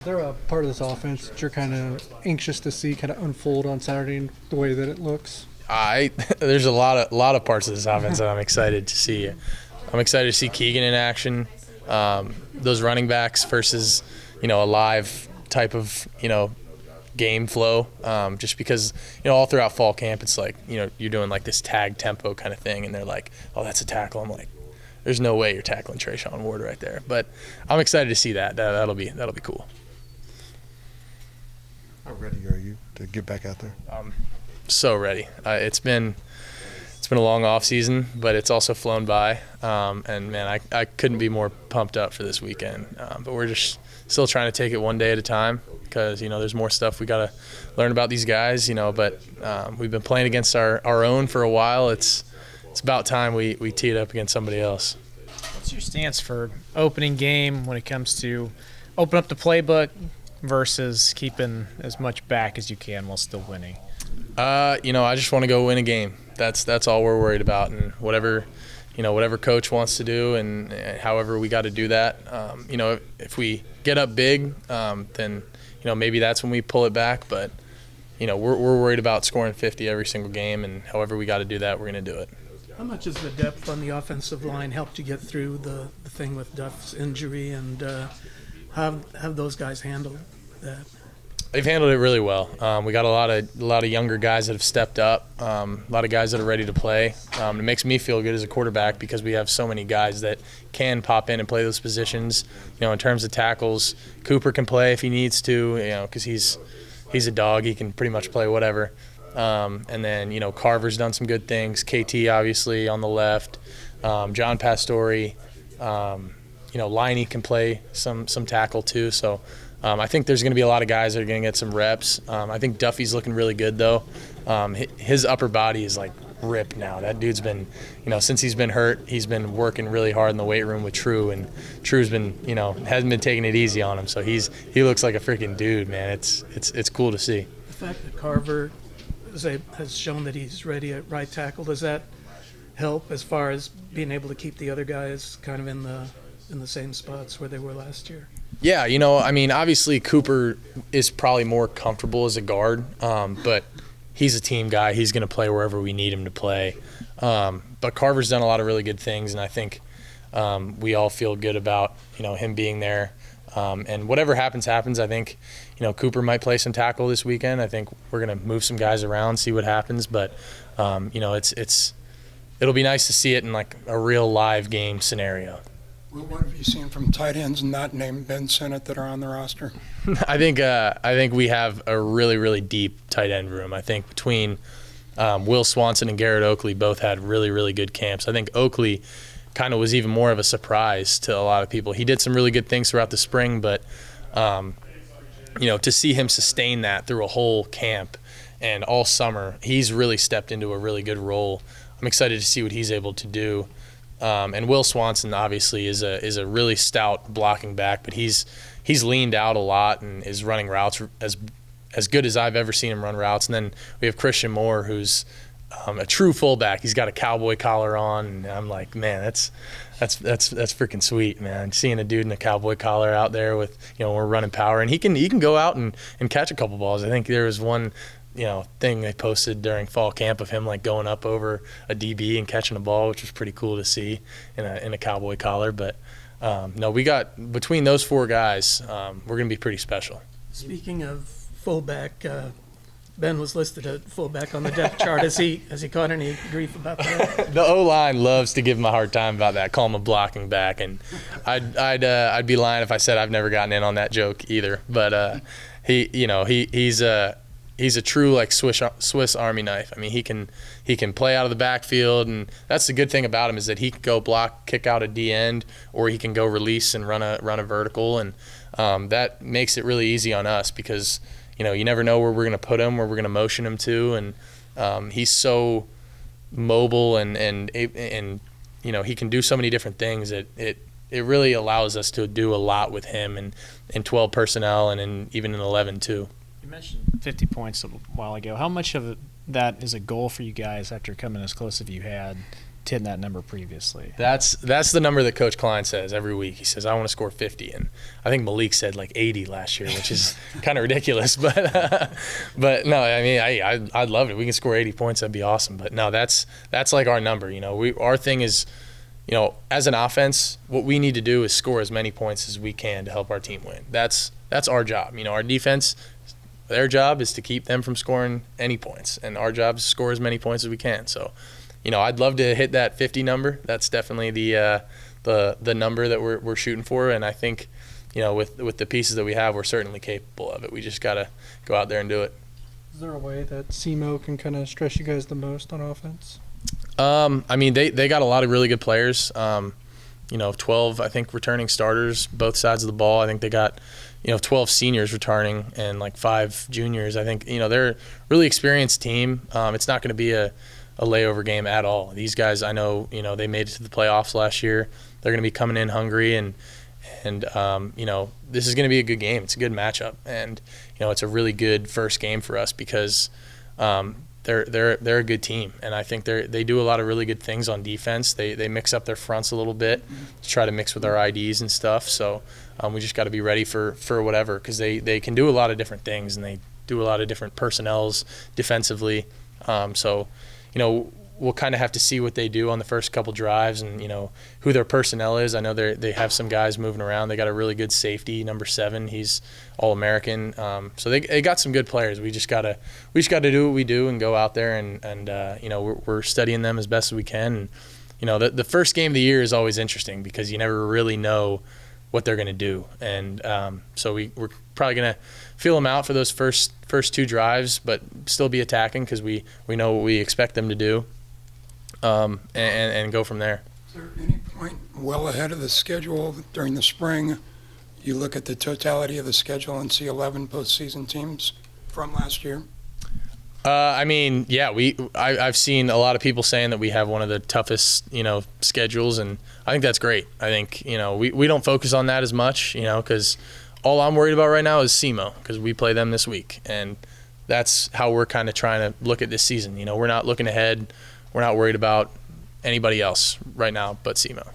Is there a part of this offense that you're kind of anxious to see kind of unfold on Saturday and the way that it looks? There's a lot of parts of this offense that I'm excited to see. I'm excited to see Keegan in action. Those running backs versus, a live type of, game flow. Just because, all throughout fall camp, it's like, you're doing like this tag tempo kind of thing, and they're like, oh, that's a tackle. I'm like, there's no way you're tackling Trayshawn Ward right there. But I'm excited to see that. That'll be cool. How ready are you to get back out there? So ready. It's been a long off season, but it's also flown by. And man, I couldn't be more pumped up for this weekend. But we're just still trying to take it one day at a time because there's more stuff we got to learn about these guys. But we've been playing against our own for a while. It's about time we tee it up against somebody else. What's your stance for opening game when it comes to open up the playbook versus keeping as much back as you can while still winning? I just want to go win a game. That's all we're worried about, and whatever coach wants to do, and however we got to do that. If we get up big, then maybe that's when we pull it back. But we're worried about scoring 50 every single game, and however we got to do that, we're going to do it. How much has the depth on the offensive line helped you get through the thing with Duff's injury, and have those guys handled that? They've handled it really well. We got a lot of younger guys that have stepped up, a lot of guys that are ready to play. It makes me feel good as a quarterback because we have so many guys that can pop in and play those positions. In terms of tackles, Cooper can play if he needs to, because he's a dog. He can pretty much play whatever. And then, Carver's done some good things. KT, obviously, on the left. John Pastore. Liney can play some tackle too. So I think there's going to be a lot of guys that are going to get some reps. I think Duffy's looking really good, though. His upper body is like ripped now. That dude's been, since he's been hurt, he's been working really hard in the weight room with True, and True's been, hasn't been taking it easy on him. So he looks like a freaking dude, man. It's cool to see. The fact that Carver has shown that he's ready at right tackle, does that help as far as being able to keep the other guys kind of in the same spots where they were last year? Yeah, obviously Cooper is probably more comfortable as a guard, but he's a team guy. He's going to play wherever we need him to play. But Carver's done a lot of really good things, and I think we all feel good about, him being there. And whatever happens. I think, Cooper might play some tackle this weekend. I think we're going to move some guys around, see what happens. But, it'll be nice to see it in like a real live game scenario. Well, what have you seen from tight ends not named Ben Sinnott that are on the roster? I think we have a really, really deep tight end room. I think between Will Swanson and Garrett Oakley both had really, really good camps. I think Oakley kind of was even more of a surprise to a lot of people. He did some really good things throughout the spring, but to see him sustain that through a whole camp and all summer, he's really stepped into a really good role. I'm excited to see what he's able to do. And Will Swanson obviously is a really stout blocking back, but he's leaned out a lot and is running routes as good as I've ever seen him run routes. And then we have Christian Moore, who's a true fullback. He's got a cowboy collar on, and I'm like, man, that's freaking sweet, man. Seeing a dude in a cowboy collar out there with we're running power, and he can go out and catch a couple balls. I think there was one thing they posted during fall camp of him like going up over a DB and catching a ball, which was pretty cool to see in a cowboy collar. But no, we got between those four guys, we're going to be pretty special. Speaking of fullback, Ben was listed at fullback on the depth chart. Has he caught any grief about that? The O-line loves to give him a hard time about that, call him a blocking back, and I'd be lying if I said I've never gotten in on that joke either. But he's a true like Swiss Army knife. I mean, he can play out of the backfield, and that's the good thing about him is that he can go block, kick out a D end, or he can go release and run a vertical, and that makes it really easy on us because you never know where we're going to put him, where we're going to motion him to, and he's so mobile and he can do so many different things that it really allows us to do a lot with him in 12 personnel and even in 11 too. You mentioned 50 points a while ago. How much of that is a goal for you guys after coming as close as you had hitting that number previously. That's the number that Coach Klein says every week. He says, I want to score 50. And I think Malik said like 80 last year, which is kind of ridiculous. But no, I mean, I'd love it. If we can score 80 points, that'd be awesome. But no, that's like our number. You know, our thing is, you know, as an offense, what we need to do is score as many points as we can to help our team win. That's our job. You know, our defense, their job is to keep them from scoring any points. And our job is to score as many points as we can. So, you know, I'd love to hit that 50 number. That's definitely the number that we're shooting for, and I think, you know, with the pieces that we have, we're certainly capable of it. We just got to go out there and do it. Is there a way that SEMO can kind of stress you guys the most on offense? I mean, they got a lot of really good players. You know, 12, I think, returning starters, both sides of the ball. I think they got, you know, 12 seniors returning and like 5 juniors. I think, you know, they're a really experienced team. It's not going to be a layover game at all. These guys, I know, you know, they made it to the playoffs last year. They're going to be coming in hungry, and you know, this is going to be a good game. It's a good matchup, and you know, it's a really good first game for us because they're a good team, and I think they do a lot of really good things on defense. They mix up their fronts a little bit to try to mix with our IDs and stuff. So we just got to be ready for whatever, because they can do a lot of different things, and they do a lot of different personnels defensively. So you know, we'll kind of have to see what they do on the first couple drives, and you know who their personnel is. I know they have some guys moving around. They got a really good safety, number 7. He's All-American. So they got some good players. We just gotta do what we do and go out there and you know, we're studying them as best as we can. And you know, the first game of the year is always interesting because you never really know what they're gonna do, and so we're probably gonna feel them out for those first 2 drives, but still be attacking because we know what we expect them to do, and go from there. Is there any point well ahead of the schedule during the spring, you look at the totality of the schedule and see 11 postseason teams from last year? I mean, yeah, I've seen a lot of people saying that we have one of the toughest, you know, schedules, and I think that's great. I think, you know, we don't focus on that as much, you know, because all I'm worried about right now is SEMO, because we play them this week, and that's how we're kind of trying to look at this season. You know, we're not looking ahead. We're not worried about anybody else right now but SEMO.